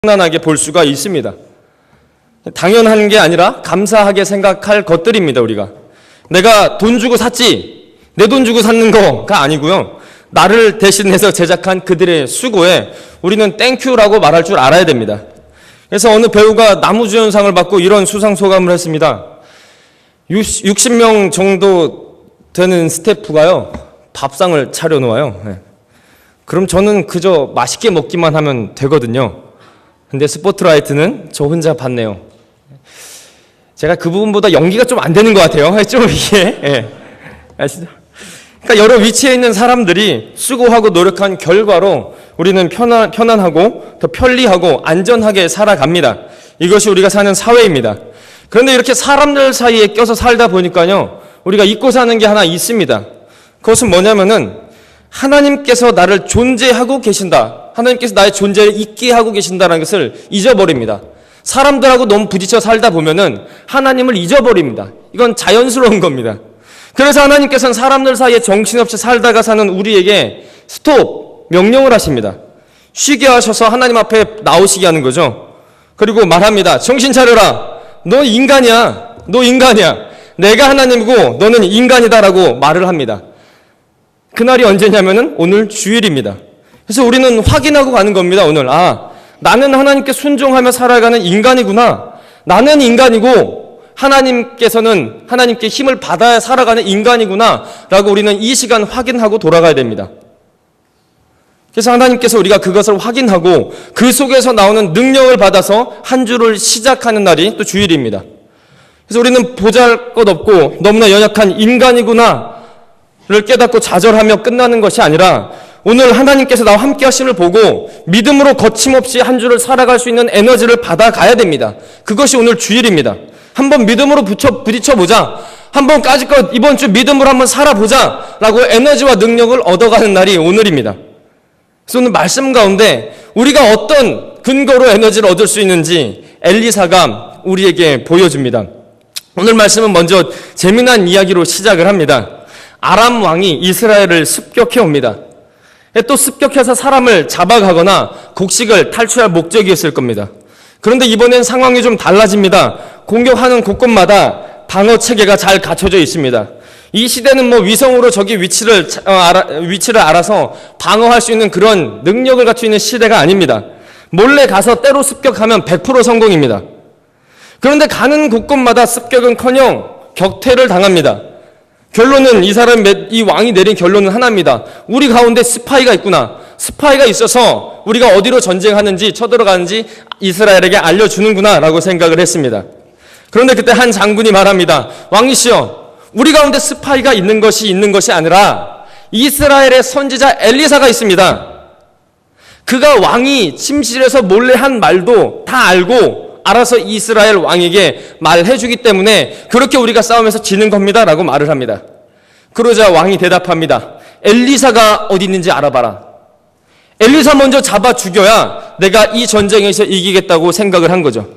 편안하게 볼 수가 있습니다. 당연한 게 아니라 감사하게 생각할 것들입니다. 우리가 내가 돈 주고 샀지, 내 돈 주고 샀는 거가 아니고요, 나를 대신해서 제작한 그들의 수고에 우리는 땡큐라고 말할 줄 알아야 됩니다. 그래서 어느 배우가 나무주연상을 받고 이런 수상소감을 했습니다. 60명 정도 되는 스태프가요, 밥상을 차려놓아요. 그럼 저는 그저 맛있게 먹기만 하면 되거든요. 근데 스포트라이트는 저 혼자 받네요. 제가 그 부분보다 연기가 좀 안 되는 것 같아요. 좀 이게. 아시죠? 그러니까 여러 위치에 있는 사람들이 수고하고 노력한 결과로 우리는 편안하고 더 편리하고 안전하게 살아갑니다. 이것이 우리가 사는 사회입니다. 그런데 이렇게 사람들 사이에 껴서 살다 보니까요, 우리가 잊고 사는 게 하나 있습니다. 그것은 뭐냐면은 하나님께서 나를 존재하고 계신다, 하나님께서 나의 존재를 있게 하고 계신다는 것을 잊어버립니다. 사람들하고 너무 부딪혀 살다 보면은 하나님을 잊어버립니다. 이건 자연스러운 겁니다. 그래서 하나님께서는 사람들 사이에 정신없이 살다가 사는 우리에게 스톱 명령을 하십니다. 쉬게 하셔서 하나님 앞에 나오시게 하는 거죠. 그리고 말합니다. 정신 차려라. 너 인간이야. 너 인간이야. 내가 하나님이고 너는 인간이다라고 말을 합니다. 그날이 언제냐면은 오늘 주일입니다. 그래서 우리는 확인하고 가는 겁니다. 오늘 나는 하나님께 순종하며 살아가는 인간이구나. 나는 인간이고 하나님께서는 하나님께 힘을 받아야 살아가는 인간이구나 라고 우리는 이 시간 확인하고 돌아가야 됩니다. 그래서 하나님께서 우리가 그것을 확인하고 그 속에서 나오는 능력을 받아서 한 주를 시작하는 날이 또 주일입니다. 그래서 우리는 보잘것없고 너무나 연약한 인간이구나 를 깨닫고 좌절하며 끝나는 것이 아니라 오늘 하나님께서 나와 함께 하심을 보고 믿음으로 거침없이 한 주를 살아갈 수 있는 에너지를 받아가야 됩니다. 그것이 오늘 주일입니다. 한번 믿음으로 부딪혀보자, 한번 까짓것 이번 주 믿음으로 한번 살아보자 라고 에너지와 능력을 얻어가는 날이 오늘입니다. 그래서 오늘 말씀 가운데 우리가 어떤 근거로 에너지를 얻을 수 있는지 엘리사가 우리에게 보여줍니다. 오늘 말씀은 먼저 재미난 이야기로 시작을 합니다. 아람 왕이 이스라엘을 습격해 옵니다. 또 습격해서 사람을 잡아가거나 곡식을 탈취할 목적이었을 겁니다. 그런데 이번엔 상황이 좀 달라집니다. 공격하는 곳곳마다 방어 체계가 잘 갖춰져 있습니다. 이 시대는 위성으로 저기 위치를 알아서 방어할 수 있는 그런 능력을 갖추고 있는 시대가 아닙니다. 몰래 가서 때로 습격하면 100% 성공입니다. 그런데 가는 곳곳마다 습격은커녕 격퇴를 당합니다. 결론은 이 왕이 내린 결론은 하나입니다. 우리 가운데 스파이가 있구나. 스파이가 있어서 우리가 어디로 전쟁하는지 쳐들어가는지 이스라엘에게 알려주는구나 라고 생각을 했습니다. 그런데 그때 한 장군이 말합니다. 왕이시여, 우리 가운데 스파이가 있는 것이 아니라 이스라엘의 선지자 엘리사가 있습니다. 그가 왕이 침실에서 몰래 한 말도 다 알고 알아서 이스라엘 왕에게 말해주기 때문에 그렇게 우리가 싸우면서 지는 겁니다 라고 말을 합니다. 그러자 왕이 대답합니다. 엘리사가 어디 있는지 알아봐라. 엘리사 먼저 잡아 죽여야 내가 이 전쟁에서 이기겠다고 생각을 한 거죠.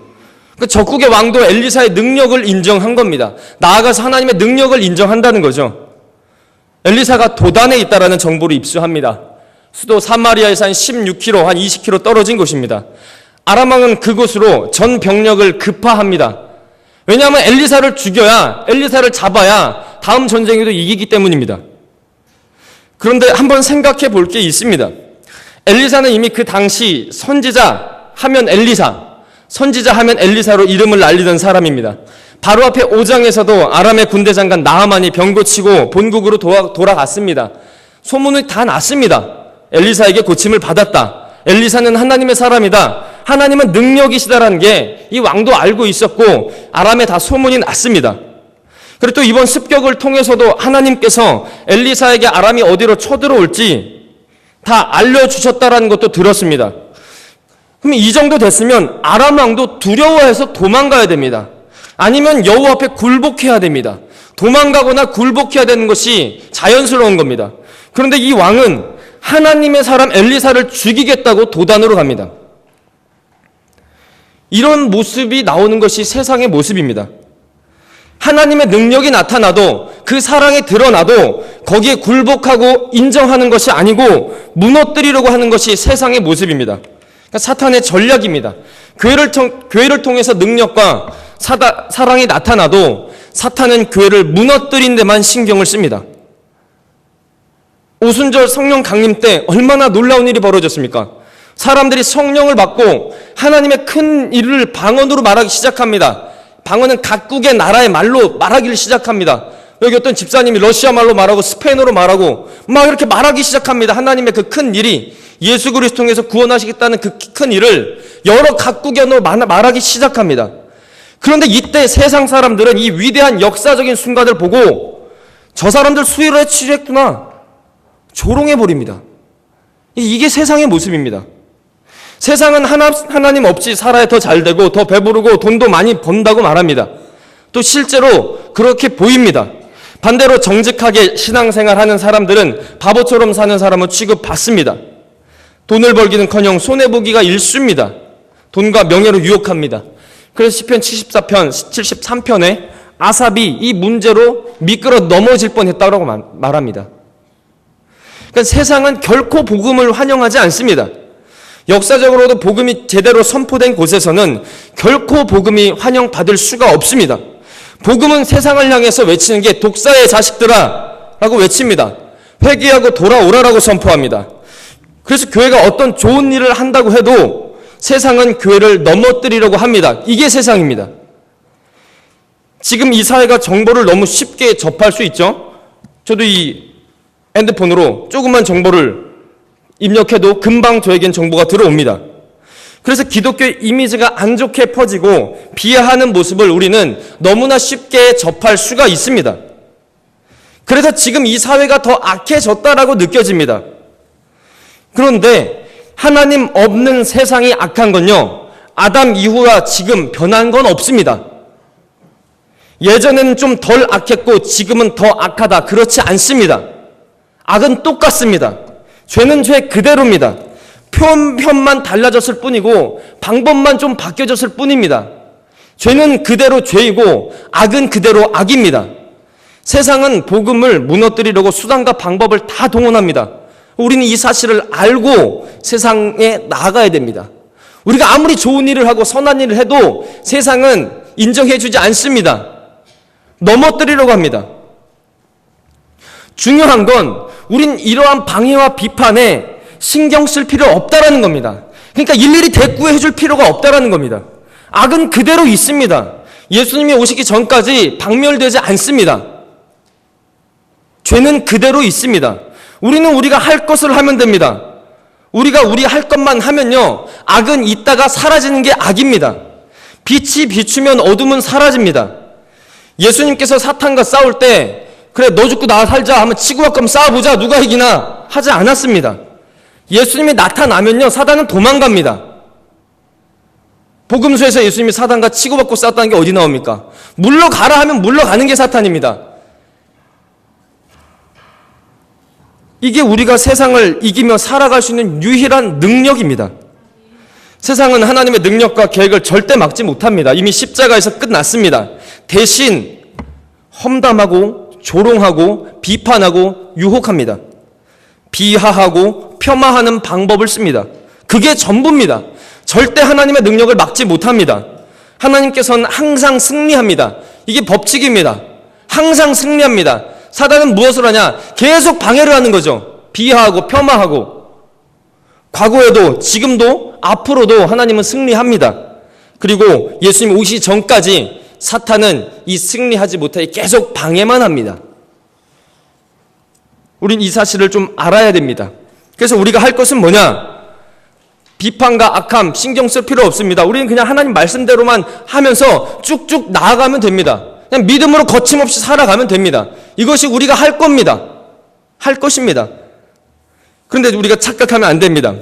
그 적국의 왕도 엘리사의 능력을 인정한 겁니다. 나아가서 하나님의 능력을 인정한다는 거죠. 엘리사가 도단에 있다라는 정보를 입수합니다. 수도 사마리아에서 한 16km, 한 20km 떨어진 곳입니다. 아람 왕은 그곳으로 전 병력을 급파합니다. 왜냐하면 엘리사를 죽여야, 엘리사를 잡아야 다음 전쟁에도 이기기 때문입니다. 그런데 한번 생각해 볼 게 있습니다. 엘리사는 이미 그 당시 선지자 하면 엘리사, 선지자 하면 엘리사로 이름을 날리던 사람입니다. 바로 앞에 5장에서도 아람의 군대 장관 나하만이 병 고치고 본국으로 돌아갔습니다. 소문이 다 났습니다. 엘리사에게 고침을 받았다. 엘리사는 하나님의 사람이다. 하나님은 능력이시다라는 게 이 왕도 알고 있었고 아람에 다 소문이 났습니다. 그리고 또 이번 습격을 통해서도 하나님께서 엘리사에게 아람이 어디로 쳐들어올지 다 알려주셨다라는 것도 들었습니다. 그럼 이 정도 됐으면 아람 왕도 두려워해서 도망가야 됩니다. 아니면 여호와 앞에 굴복해야 됩니다. 도망가거나 굴복해야 되는 것이 자연스러운 겁니다. 그런데 이 왕은 하나님의 사람 엘리사를 죽이겠다고 도단으로 갑니다. 이런 모습이 나오는 것이 세상의 모습입니다. 하나님의 능력이 나타나도 그 사랑이 드러나도 거기에 굴복하고 인정하는 것이 아니고 무너뜨리려고 하는 것이 세상의 모습입니다. 사탄의 전략입니다. 교회를 통해서 능력과 사랑이 나타나도 사탄은 교회를 무너뜨린 데만 신경을 씁니다. 오순절 성령 강림 때 얼마나 놀라운 일이 벌어졌습니까? 사람들이 성령을 받고 하나님의 큰 일을 방언으로 말하기 시작합니다. 방언은 각국의 나라의 말로 말하기를 시작합니다. 여기 어떤 집사님이 러시아 말로 말하고 스페인어로 말하고 막 이렇게 말하기 시작합니다. 하나님의 그 큰 일이, 예수 그리스도 통해서 구원하시겠다는 그 큰 일을 여러 각국의 언어로 말하기 시작합니다. 그런데 이때 세상 사람들은 이 위대한 역사적인 순간을 보고 저 사람들 수위로 취했구나, 조롱해버립니다. 이게 세상의 모습입니다. 세상은 하나님 없이 살아야 더 잘되고 더 배부르고 돈도 많이 번다고 말합니다. 또 실제로 그렇게 보입니다. 반대로 정직하게 신앙생활하는 사람들은 바보처럼 사는 사람을 취급받습니다. 돈을 벌기는커녕 손해보기가 일쑤입니다. 돈과 명예로 유혹합니다. 그래서 시편 74편, 73편에 아삽이 이 문제로 미끄러 넘어질 뻔했다고 말합니다. 그러니까 세상은 결코 복음을 환영하지 않습니다. 역사적으로도 복음이 제대로 선포된 곳에서는 결코 복음이 환영받을 수가 없습니다. 복음은 세상을 향해서 외치는 게 독사의 자식들아 라고 외칩니다. 회개하고 돌아오라라고 선포합니다. 그래서 교회가 어떤 좋은 일을 한다고 해도 세상은 교회를 넘어뜨리려고 합니다. 이게 세상입니다. 지금 이 사회가 정보를 너무 쉽게 접할 수 있죠. 저도 이 핸드폰으로 조그만 정보를 입력해도 금방 저에겐 정보가 들어옵니다. 그래서 기독교의 이미지가 안 좋게 퍼지고 비하하는 모습을 우리는 너무나 쉽게 접할 수가 있습니다. 그래서 지금 이 사회가 더 악해졌다라고 느껴집니다. 그런데 하나님 없는 세상이 악한 건요, 아담 이후와 지금 변한 건 없습니다. 예전에는 좀 덜 악했고 지금은 더 악하다, 그렇지 않습니다. 악은 똑같습니다. 죄는 죄 그대로입니다. 표현만 달라졌을 뿐이고 방법만 좀 바뀌어졌을 뿐입니다. 죄는 그대로 죄이고 악은 그대로 악입니다. 세상은 복음을 무너뜨리려고 수단과 방법을 다 동원합니다. 우리는 이 사실을 알고 세상에 나아가야 됩니다. 우리가 아무리 좋은 일을 하고 선한 일을 해도 세상은 인정해주지 않습니다. 넘어뜨리려고 합니다. 중요한 건 우린 이러한 방해와 비판에 신경 쓸 필요 없다라는 겁니다. 그러니까 일일이 대꾸해 줄 필요가 없다라는 겁니다. 악은 그대로 있습니다. 예수님이 오시기 전까지 박멸되지 않습니다. 죄는 그대로 있습니다. 우리는 우리가 할 것을 하면 됩니다. 우리가 우리 할 것만 하면요, 악은 있다가 사라지는 게 악입니다. 빛이 비추면 어둠은 사라집니다. 예수님께서 사탄과 싸울 때 그래 너 죽고 나 살자 하면 치고받고 싸워보자 누가 이기나 하지 않았습니다. 예수님이 나타나면요, 사단은 도망갑니다. 복음서에서 예수님이 사단과 치고받고 싸웠다는 게 어디 나옵니까? 물러가라 하면 물러가는 게 사탄입니다. 이게 우리가 세상을 이기며 살아갈 수 있는 유일한 능력입니다. 세상은 하나님의 능력과 계획을 절대 막지 못합니다. 이미 십자가에서 끝났습니다. 대신 험담하고 조롱하고 비판하고 유혹합니다. 비하하고 폄하하는 방법을 씁니다. 그게 전부입니다. 절대 하나님의 능력을 막지 못합니다. 하나님께서는 항상 승리합니다. 이게 법칙입니다. 항상 승리합니다. 사단은 무엇을 하냐? 계속 방해를 하는 거죠. 비하하고 폄하하고. 과거에도 지금도 앞으로도 하나님은 승리합니다. 그리고 예수님 오시기 전까지 사탄은 이 승리하지 못하게 계속 방해만 합니다. 우린 이 사실을 좀 알아야 됩니다. 그래서 우리가 할 것은 뭐냐? 비판과 악함 신경 쓸 필요 없습니다. 우리는 그냥 하나님 말씀대로만 하면서 쭉쭉 나아가면 됩니다. 그냥 믿음으로 거침없이 살아가면 됩니다. 이것이 우리가 할 겁니다. 할 것입니다. 그런데 우리가 착각하면 안 됩니다.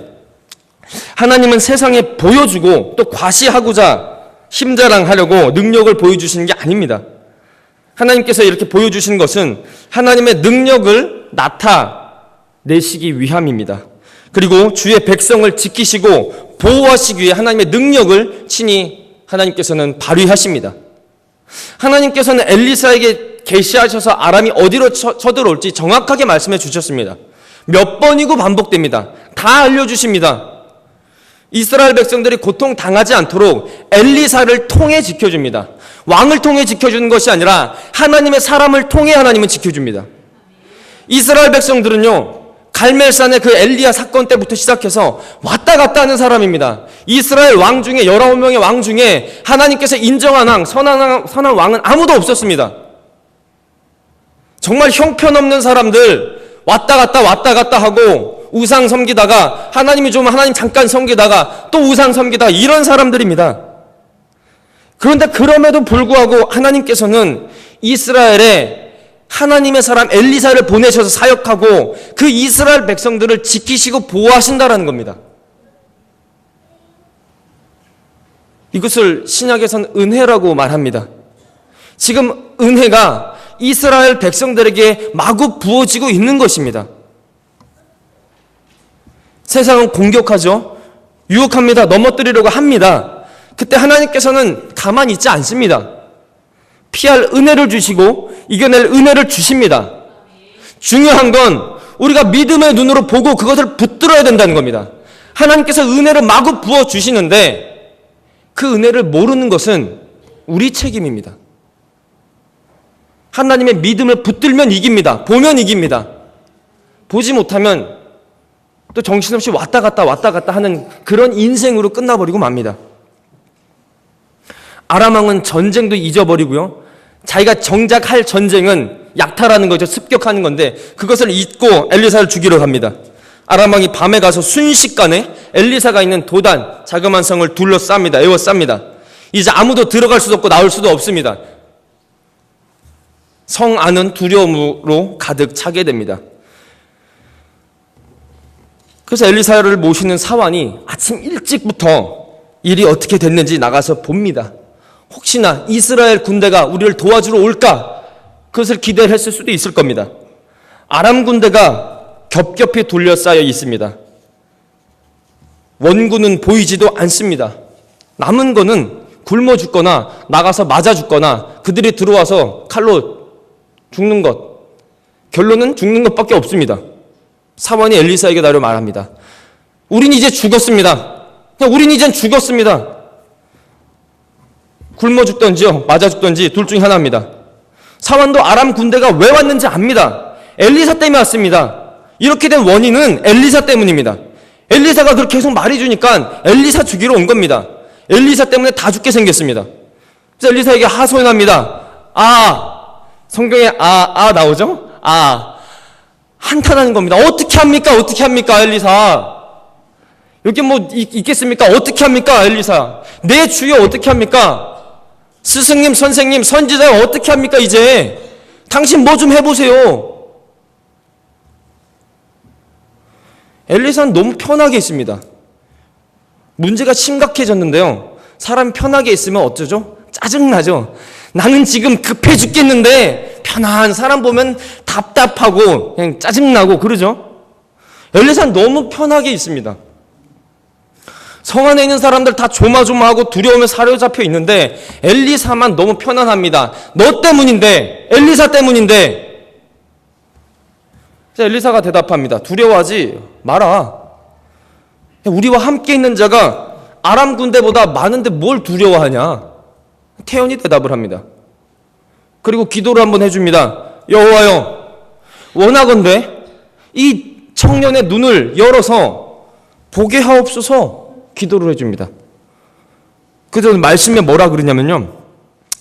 하나님은 세상에 보여주고 또 과시하고자 힘자랑하려고 능력을 보여주시는 게 아닙니다. 하나님께서 이렇게 보여주신 것은 하나님의 능력을 나타내시기 위함입니다. 그리고 주의 백성을 지키시고 보호하시기 위해 하나님의 능력을 친히 하나님께서는 발휘하십니다. 하나님께서는 엘리사에게 계시하셔서 아람이 어디로 쳐들어올지 정확하게 말씀해 주셨습니다. 몇 번이고 반복됩니다. 다 알려주십니다. 이스라엘 백성들이 고통 당하지 않도록 엘리사를 통해 지켜줍니다. 왕을 통해 지켜주는 것이 아니라 하나님의 사람을 통해 하나님은 지켜줍니다. 이스라엘 백성들은요, 갈멜산의 그 엘리야 사건 때부터 시작해서 왔다 갔다 하는 사람입니다. 이스라엘 왕 중에 19명의 왕 중에 하나님께서 인정한 왕, 선한 왕은 아무도 없었습니다. 정말 형편없는 사람들 왔다 갔다 하고 우상 섬기다가 하나님 잠깐 섬기다가 또 우상 섬기다가 이런 사람들입니다. 그런데 그럼에도 불구하고 하나님께서는 이스라엘에 하나님의 사람 엘리사를 보내셔서 사역하고 그 이스라엘 백성들을 지키시고 보호하신다라는 겁니다. 이것을 신약에서는 은혜라고 말합니다. 지금 은혜가 이스라엘 백성들에게 마구 부어지고 있는 것입니다. 세상은 공격하죠. 유혹합니다. 넘어뜨리려고 합니다. 그때 하나님께서는 가만히 있지 않습니다. 피할 은혜를 주시고 이겨낼 은혜를 주십니다. 중요한 건 우리가 믿음의 눈으로 보고 그것을 붙들어야 된다는 겁니다. 하나님께서 은혜를 마구 부어주시는데 그 은혜를 모르는 것은 우리 책임입니다. 하나님의 믿음을 붙들면 이깁니다. 보면 이깁니다. 보지 못하면 또 정신없이 왔다 갔다 하는 그런 인생으로 끝나버리고 맙니다. 아람 왕은 전쟁도 잊어버리고요. 자기가 정작 할 전쟁은 약탈하는 거죠. 습격하는 건데 그것을 잊고 엘리사를 죽이러 갑니다. 아람 왕이 밤에 가서 순식간에 엘리사가 있는 도단 자그마한 성을 둘러쌉니다. 에워쌉니다. 이제 아무도 들어갈 수도 없고 나올 수도 없습니다. 성 안은 두려움으로 가득 차게 됩니다. 그래서 엘리사를 모시는 사환이 아침 일찍부터 일이 어떻게 됐는지 나가서 봅니다. 혹시나 이스라엘 군대가 우리를 도와주러 올까? 그것을 기대를 했을 수도 있을 겁니다. 아람 군대가 겹겹이 둘러싸여 있습니다. 원군은 보이지도 않습니다. 남은 거는 굶어 죽거나 나가서 맞아 죽거나 그들이 들어와서 칼로 죽는 것. 결론은 죽는 것밖에 없습니다. 사환이 엘리사에게 나를 말합니다. 우린 이제 죽었습니다. 우린 이젠 죽었습니다. 굶어 죽던지요, 맞아 죽던지 둘 중에 하나입니다. 사환도 아람 군대가 왜 왔는지 압니다. 엘리사 때문에 왔습니다. 이렇게 된 원인은 엘리사 때문입니다. 엘리사가 그렇게 계속 말해주니까 엘리사 죽이러 온 겁니다. 엘리사 때문에 다 죽게 생겼습니다. 그래서 엘리사에게 하소연합니다. 성경에 나오죠? 한탄하는 겁니다. 어떻게 합니까, 엘리사? 여기 뭐 있겠습니까? 어떻게 합니까, 엘리사? 내 주여 어떻게 합니까? 스승님, 선생님, 선지자 어떻게 합니까, 이제? 당신 뭐 좀 해보세요. 엘리사는 너무 편하게 있습니다. 문제가 심각해졌는데요. 사람이 편하게 있으면 어쩌죠? 짜증나죠? 나는 지금 급해 죽겠는데 편한 사람 보면 답답하고 그냥 짜증나고 그러죠? 엘리사는 너무 편하게 있습니다. 성 안에 있는 사람들 다 조마조마하고 두려움에 사로잡혀 있는데 엘리사만 너무 편안합니다. 너 때문인데, 엘리사 때문인데. 엘리사가 대답합니다. 두려워하지 마라. 우리와 함께 있는 자가 아람 군대보다 많은데 뭘 두려워하냐. 태연히 대답을 합니다. 그리고 기도를 한번 해줍니다. 여호와여, 원하건대 이 청년의 눈을 열어서 보게 하옵소서. 기도를 해줍니다. 그래서 말씀에 뭐라 그러냐면요,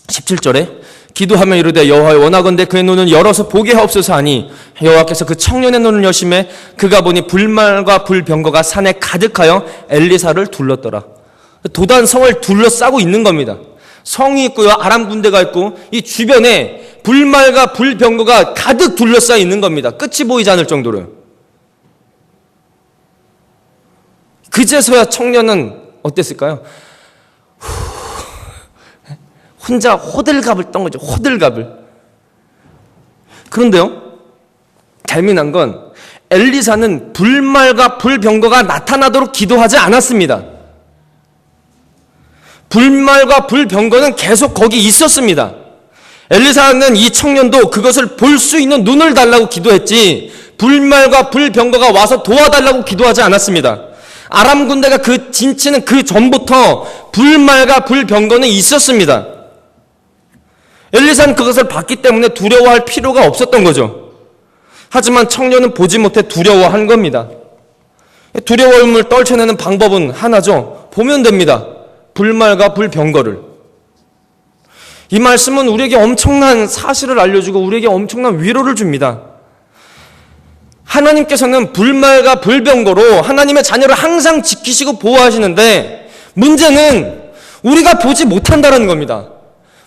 17절에 기도하며 이르되 여호와여, 원하건대 그의 눈을 열어서 보게 하옵소서 하니 여호와께서 그 청년의 눈을 여심해 그가 보니 불말과 불병거가 산에 가득하여 엘리사를 둘렀더라. 도단성을 둘러싸고 있는 겁니다. 성이 있고요, 아람 군대가 있고 이 주변에 불말과 불병거가 가득 둘러싸여 있는 겁니다. 끝이 보이지 않을 정도로. 그제서야 청년은 어땠을까요? 혼자 호들갑을 떤 거죠. 호들갑을. 그런데요, 재미난 건 엘리사는 불말과 불병거가 나타나도록 기도하지 않았습니다. 불말과 불병거는 계속 거기 있었습니다. 엘리사는 이 청년도 그것을 볼 수 있는 눈을 달라고 기도했지 불말과 불병거가 와서 도와달라고 기도하지 않았습니다. 아람 군대가 그 진치는 그 전부터 불말과 불병거는 있었습니다. 엘리사는 그것을 봤기 때문에 두려워할 필요가 없었던 거죠. 하지만 청년은 보지 못해 두려워한 겁니다. 두려움을 떨쳐내는 방법은 하나죠. 보면 됩니다. 불말과 불병거를. 이 말씀은 우리에게 엄청난 사실을 알려주고 우리에게 엄청난 위로를 줍니다. 하나님께서는 불말과 불병거로 하나님의 자녀를 항상 지키시고 보호하시는데 문제는 우리가 보지 못한다는 겁니다.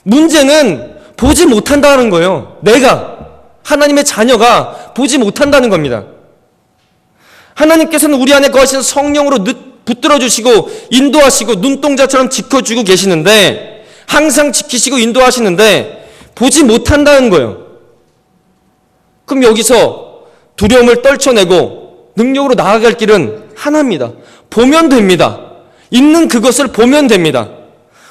문제는 보지 못한다는 거예요. 내가, 하나님의 자녀가 보지 못한다는 겁니다. 하나님께서는 우리 안에 거하신 성령으로 붙들어 주시고 인도하시고 눈동자처럼 지켜주고 계시는데 항상 지키시고 인도하시는데 보지 못한다는 거예요. 그럼 여기서 두려움을 떨쳐내고 능력으로 나아갈 길은 하나입니다. 보면 됩니다. 있는 그것을 보면 됩니다.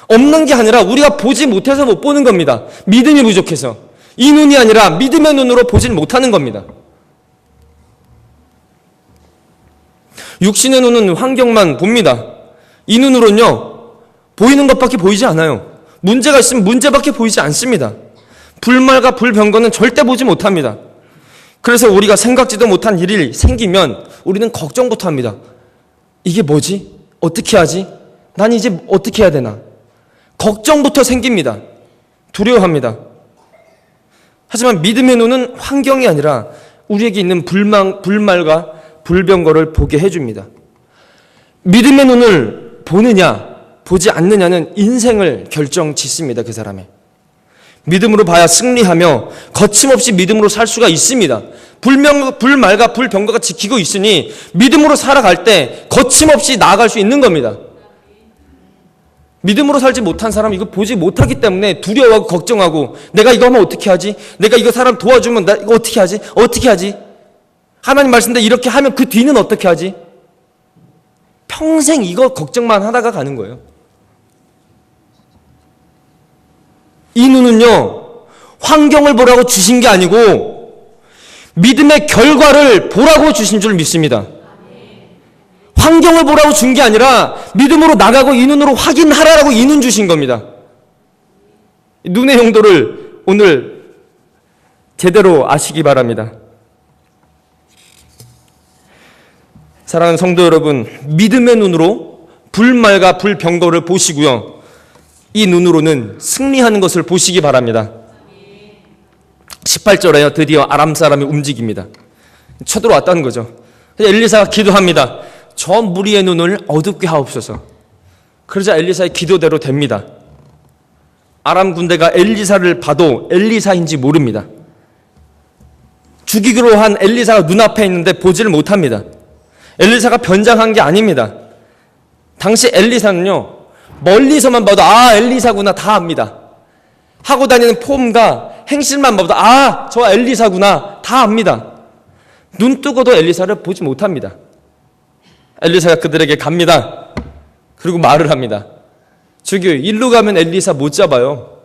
없는 게 아니라 우리가 보지 못해서 못 보는 겁니다. 믿음이 부족해서. 이 눈이 아니라 믿음의 눈으로 보질 못하는 겁니다. 육신의 눈은 환경만 봅니다. 이 눈으로는요, 보이는 것밖에 보이지 않아요. 문제가 있으면 문제밖에 보이지 않습니다. 불말과 불병거는 절대 보지 못합니다. 그래서 우리가 생각지도 못한 일이 생기면 우리는 걱정부터 합니다. 이게 뭐지? 어떻게 하지? 난 이제 어떻게 해야 되나? 걱정부터 생깁니다. 두려워합니다. 하지만 믿음의 눈은 환경이 아니라 우리에게 있는 불말과 불병거를 보게 해줍니다. 믿음의 눈을 보느냐 보지 않느냐는 인생을 결정짓습니다. 그 사람의. 믿음으로 봐야 승리하며 거침없이 믿음으로 살 수가 있습니다. 불말과 불병거가 지키고 있으니 믿음으로 살아갈 때 거침없이 나아갈 수 있는 겁니다. 믿음으로 살지 못한 사람은 이거 보지 못하기 때문에 두려워하고 걱정하고 내가 이거 하면 어떻게 하지? 내가 이거 사람 도와주면 나 이거 어떻게 하지? 어떻게 하지? 하나님 말씀대로 이렇게 하면 그 뒤는 어떻게 하지? 평생 이거 걱정만 하다가 가는 거예요. 이 눈은요, 환경을 보라고 주신 게 아니고 믿음의 결과를 보라고 주신 줄 믿습니다. 환경을 보라고 준 게 아니라 믿음으로 나가고 이 눈으로 확인하라고 이 눈 주신 겁니다. 눈의 용도를 오늘 제대로 아시기 바랍니다. 사랑하는 성도 여러분, 믿음의 눈으로 불말과 불병거를 보시고요. 이 눈으로는 승리하는 것을 보시기 바랍니다. 18절에요. 드디어 아람 사람이 움직입니다. 쳐들어왔다는 거죠. 엘리사가 기도합니다. 저 무리의 눈을 어둡게 하옵소서. 그러자 엘리사의 기도대로 됩니다. 아람 군대가 엘리사를 봐도 엘리사인지 모릅니다. 죽이기로 한 엘리사가 눈앞에 있는데 보지를 못합니다. 엘리사가 변장한 게 아닙니다. 당시 엘리사는요, 멀리서만 봐도 엘리사구나 다 압니다. 하고 다니는 폼과 행실만 봐도 저 엘리사구나 다 압니다. 눈 뜨고도 엘리사를 보지 못합니다. 엘리사가 그들에게 갑니다. 그리고 말을 합니다. 저기요, 일로 가면 엘리사 못 잡아요.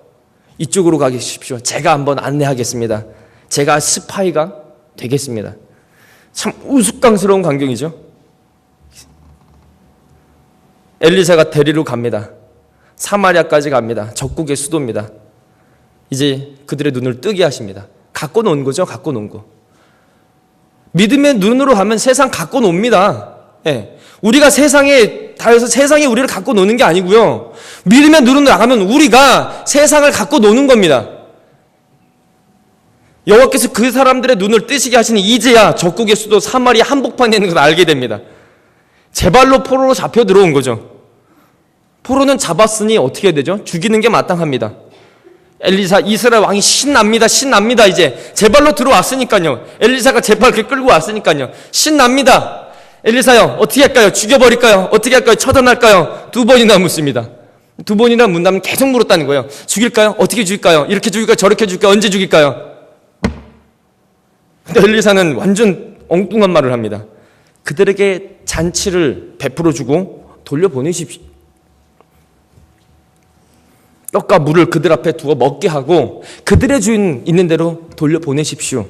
이쪽으로 가십시오. 제가 한번 안내하겠습니다. 제가 스파이가 되겠습니다. 참 우스꽝스러운 광경이죠. 엘리사가 데리러 갑니다. 사마리아까지 갑니다. 적국의 수도입니다. 이제 그들의 눈을 뜨게 하십니다. 갖고 놓은 거죠. 갖고 놓은 거. 믿음의 눈으로 하면 세상 갖고 놉니다. 예. 우리가 세상에 닿아서 세상이 우리를 갖고 노는 게 아니고요. 믿음의 눈으로 나가면 우리가 세상을 갖고 노는 겁니다. 여호와께서 그 사람들의 눈을 뜨시게 하시니 이제야 적국의 수도 사마리아 한복판에 있는 걸 알게 됩니다. 제 발로 포로로 잡혀 들어온 거죠. 포로는 잡았으니 어떻게 되죠? 죽이는 게 마땅합니다. 엘리사, 이스라엘 왕이 신납니다. 신납니다. 이제 제 발로 들어왔으니까요. 엘리사가 제 발 끌고 왔으니까요. 신납니다. 엘리사요, 어떻게 할까요? 죽여버릴까요? 어떻게 할까요? 처단할까요? 2번이나 묻습니다. 2번이나 묻다면 계속 물었다는 거예요. 죽일까요? 어떻게 죽일까요? 이렇게 죽일까요? 저렇게 죽일까요? 언제 죽일까요? 근데 엘리사는 완전 엉뚱한 말을 합니다. 그들에게 잔치를 베풀어주고 돌려보내십시오. 떡과 물을 그들 앞에 두어 먹게 하고 그들의 주인 있는 대로 돌려보내십시오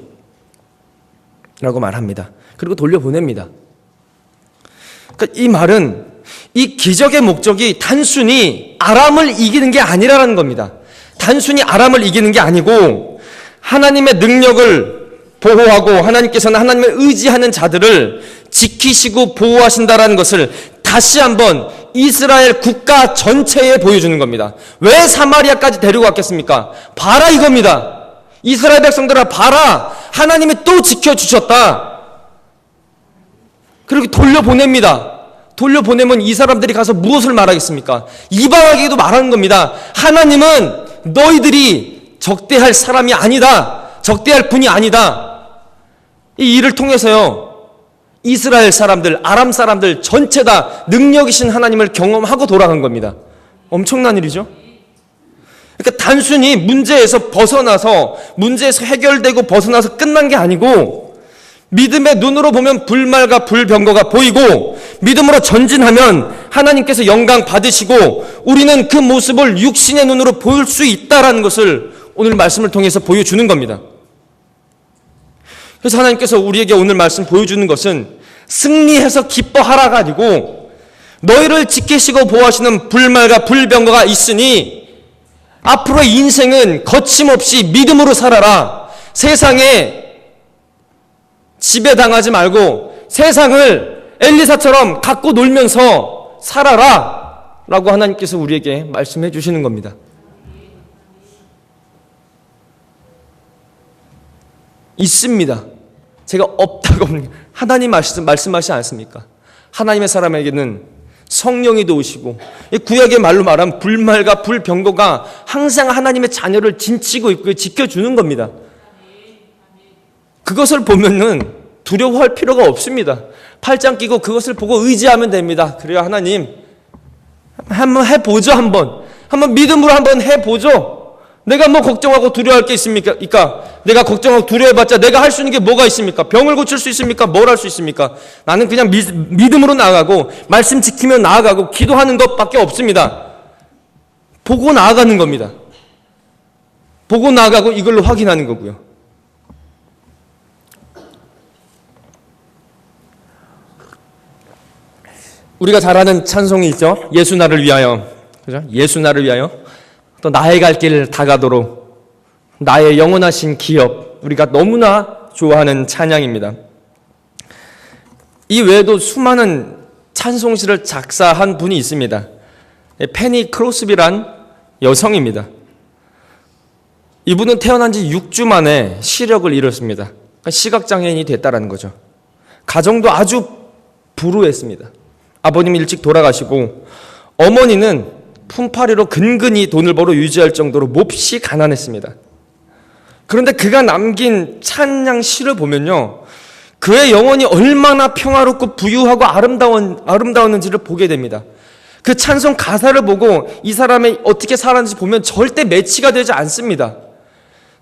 라고 말합니다. 그리고 돌려보냅니다. 그러니까 이 말은 이 기적의 목적이 단순히 아람을 이기는 게 아니라는 겁니다. 단순히 아람을 이기는 게 아니고 하나님의 능력을 보호하고 하나님께서는 하나님을 의지하는 자들을 지키시고 보호하신다라는 것을 다시 한번 이스라엘 국가 전체에 보여주는 겁니다. 왜 사마리아까지 데리고 갔겠습니까? 봐라 이겁니다. 이스라엘 백성들아 봐라. 하나님이 또 지켜주셨다. 그렇게 돌려보냅니다. 돌려보내면 이 사람들이 가서 무엇을 말하겠습니까? 이방에게도 말하는 겁니다. 하나님은 너희들이 적대할 사람이 아니다. 적대할 분이 아니다. 이 일을 통해서요, 이스라엘 사람들, 아람 사람들 전체 다 능력이신 하나님을 경험하고 돌아간 겁니다. 엄청난 일이죠. 그러니까 단순히 문제에서 벗어나서, 문제에서 해결되고 벗어나서 끝난 게 아니고, 믿음의 눈으로 보면 불말과 불병거가 보이고, 믿음으로 전진하면 하나님께서 영광 받으시고, 우리는 그 모습을 육신의 눈으로 볼 수 있다라는 것을 오늘 말씀을 통해서 보여주는 겁니다. 그래서 하나님께서 우리에게 오늘 말씀 보여주는 것은 승리해서 기뻐하라가 아니고, 너희를 지키시고 보호하시는 불말과 불병거가 있으니 앞으로의 인생은 거침없이 믿음으로 살아라. 세상에 지배당하지 말고 세상을 엘리사처럼 갖고 놀면서 살아라 라고 하나님께서 우리에게 말씀해 주시는 겁니다. 있습니다. 제가 없다고 하나님 말씀하시지 않습니까? 하나님의 사람에게는 성령이 도우시고, 구약의 말로 말하면 불말과 불병거가 항상 하나님의 자녀를 진치고 있고 지켜주는 겁니다. 그것을 보면은 두려워할 필요가 없습니다. 팔짱 끼고 그것을 보고 의지하면 됩니다. 그래요, 하나님 한번 해보죠. 한번 믿음으로 한번 해보죠. 내가 뭐 걱정하고 두려워할 게 있습니까? 내가 걱정하고 두려워해봤자 내가 할 수 있는 게 뭐가 있습니까? 병을 고칠 수 있습니까? 뭘 할 수 있습니까? 나는 그냥 믿음으로 나아가고 말씀 지키며 나아가고 기도하는 것밖에 없습니다. 보고 나아가는 겁니다. 보고 나아가고 이걸로 확인하는 거고요. 우리가 잘 아는 찬송이 있죠. 예수 나를 위하여. 그죠? 예수 나를 위하여. 또 나의 갈 길 다가도록, 나의 영원하신 기업, 우리가 너무나 좋아하는 찬양입니다. 이 외에도 수많은 찬송시를 작사한 분이 있습니다. 페니 크로스비란 여성입니다. 이분은 태어난 지 6주 만에 시력을 잃었습니다. 그러니까 시각장애인이 됐다는 거죠. 가정도 아주 불우했습니다. 아버님이 일찍 돌아가시고 어머니는 품팔이로 근근히 돈을 벌어 유지할 정도로 몹시 가난했습니다. 그런데 그가 남긴 찬양 시를 보면요, 그의 영혼이 얼마나 평화롭고 부유하고 아름다웠는지를 보게 됩니다. 그 찬송 가사를 보고 이 사람이 어떻게 살았는지 보면 절대 매치가 되지 않습니다.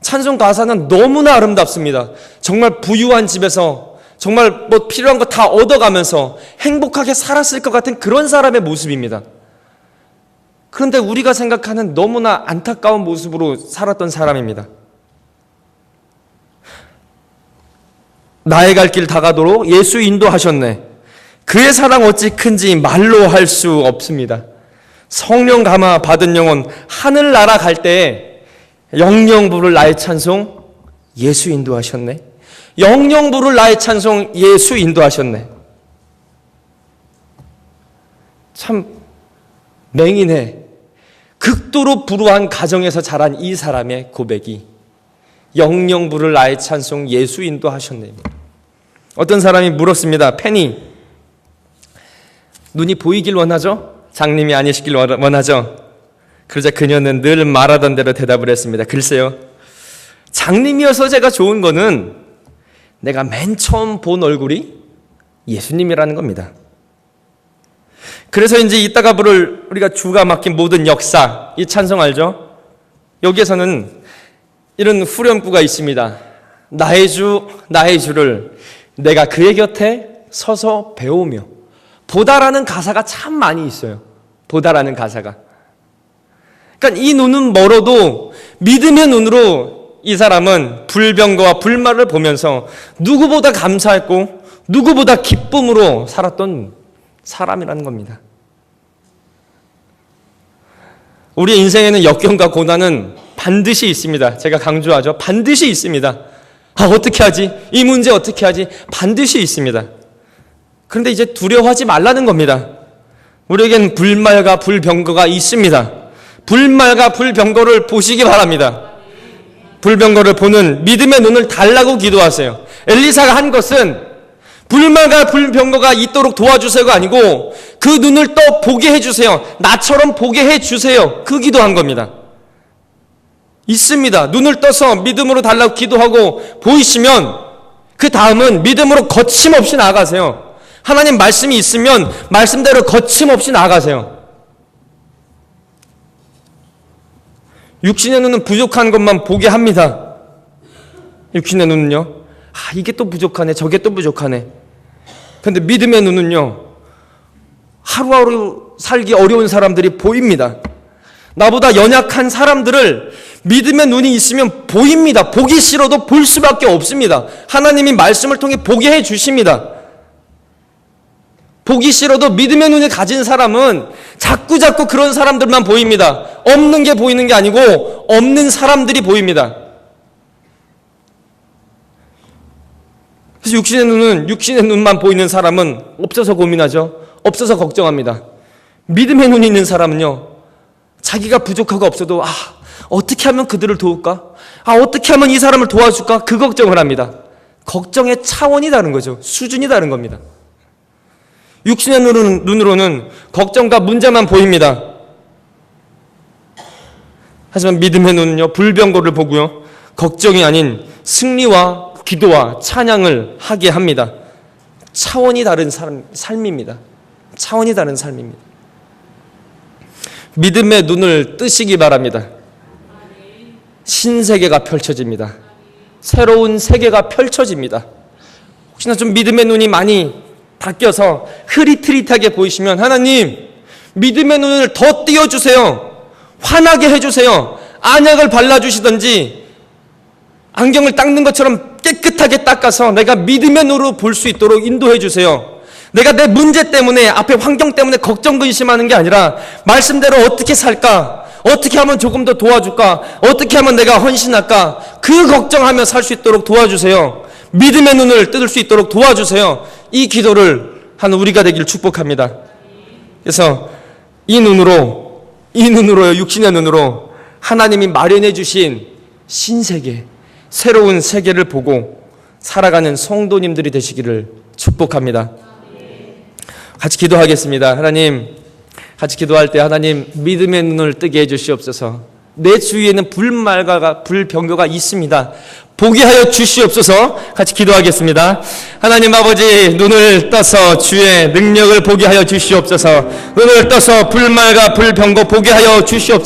찬송 가사는 너무나 아름답습니다. 정말 부유한 집에서 정말 뭐 필요한 거 다 얻어가면서 행복하게 살았을 것 같은 그런 사람의 모습입니다. 그런데 우리가 생각하는 너무나 안타까운 모습으로 살았던 사람입니다. 나의 갈 길 다가도록 예수 인도하셨네. 그의 사랑 어찌 큰지 말로 할 수 없습니다. 성령 감화 받은 영혼 하늘 날아갈 때에 영영 부를 나의 찬송 예수 인도하셨네. 영영 부를 나의 찬송 예수 인도하셨네. 참 맹인해. 극도로 불우한 가정에서 자란 이 사람의 고백이 영영 부를 나의 찬송 예수 인도하셨네. 어떤 사람이 물었습니다. 페니, 눈이 보이길 원하죠? 장님이 아니시길 원하죠? 그러자 그녀는 늘 말하던 대로 대답을 했습니다. 글쎄요, 장님이어서 제가 좋은 거는 내가 맨 처음 본 얼굴이 예수님이라는 겁니다. 그래서 이제 이따가 부를 우리가 주가 맡긴 모든 역사, 이 찬송 알죠? 여기에서는 이런 후렴구가 있습니다. 나의 주, 나의 주를 내가 그의 곁에 서서 배우며. 보다라는 가사가 참 많이 있어요. 보다라는 가사가. 그러니까 이 눈은 멀어도 믿음의 눈으로 이 사람은 불병거와 불말을 보면서 누구보다 감사했고 누구보다 기쁨으로 살았던 사람이라는 겁니다. 우리의 인생에는 역경과 고난은 반드시 있습니다. 제가 강조하죠. 반드시 있습니다. 어떻게 하지? 이 문제 어떻게 하지? 반드시 있습니다. 그런데 이제 두려워하지 말라는 겁니다. 우리에겐 불말과 불병거가 있습니다. 불말과 불병거를 보시기 바랍니다. 불병거를 보는 믿음의 눈을 달라고 기도하세요. 엘리사가 한 것은 불말과 불병거가 있도록 도와주세요가 아니고 그 눈을 떠 보게 해주세요. 나처럼 보게 해주세요. 그 기도한 겁니다. 있습니다. 눈을 떠서 믿음으로 달라고 기도하고 보이시면 그 다음은 믿음으로 거침없이 나아가세요. 하나님 말씀이 있으면 말씀대로 거침없이 나아가세요. 육신의 눈은 부족한 것만 보게 합니다. 육신의 눈은요. 이게 또 부족하네. 저게 또 부족하네. 그런데 믿음의 눈은요. 하루하루 살기 어려운 사람들이 보입니다. 나보다 연약한 사람들을 믿음의 눈이 있으면 보입니다. 보기 싫어도 볼 수밖에 없습니다. 하나님이 말씀을 통해 보게 해 주십니다. 보기 싫어도 믿음의 눈을 가진 사람은 자꾸자꾸 그런 사람들만 보입니다. 없는 게 보이는 게 아니고 없는 사람들이 보입니다. 그래서 육신의 눈만 보이는 사람은 없어서 고민하죠. 없어서 걱정합니다. 믿음의 눈이 있는 사람은요. 자기가 부족하고 없어도 어떻게 하면 그들을 도울까? 어떻게 하면 이 사람을 도와줄까? 그 걱정을 합니다. 걱정의 차원이 다른 거죠. 수준이 다른 겁니다. 육신의 눈으로는 걱정과 문제만 보입니다. 하지만 믿음의 눈은요, 불병거를 보고요, 걱정이 아닌 승리와 기도와 찬양을 하게 합니다. 차원이 다른 삶입니다. 차원이 다른 삶입니다. 믿음의 눈을 뜨시기 바랍니다. 신세계가 펼쳐집니다. 새로운 세계가 펼쳐집니다. 혹시나 좀 믿음의 눈이 많이 닦여서 흐릿흐릿하게 보이시면 하나님 믿음의 눈을 더 띄워주세요. 환하게 해주세요. 안약을 발라주시든지 안경을 닦는 것처럼 깨끗하게 닦아서 내가 믿음의 눈으로 볼 수 있도록 인도해 주세요. 내가 내 문제 때문에 앞에 환경 때문에 걱정 근심하는 게 아니라 말씀대로 어떻게 살까? 어떻게 하면 조금 더 도와줄까? 어떻게 하면 내가 헌신할까? 그 걱정하며 살 수 있도록 도와주세요. 믿음의 눈을 뜯을 수 있도록 도와주세요. 이 기도를 하는 우리가 되기를 축복합니다. 그래서 이 눈으로요, 육신의 눈으로 하나님이 마련해 주신 신세계, 새로운 세계를 보고 살아가는 성도님들이 되시기를 축복합니다. 같이 기도하겠습니다. 하나님, 같이 기도할 때 하나님 믿음의 눈을 뜨게 해주시옵소서. 내 주위에는 불말과 불병거가 있습니다. 보게 하여 주시옵소서. 같이 기도하겠습니다. 하나님 아버지, 눈을 떠서 주의 능력을 보게 하여 주시옵소서. 눈을 떠서 불말과 불병거 보게 하여 주시옵소서.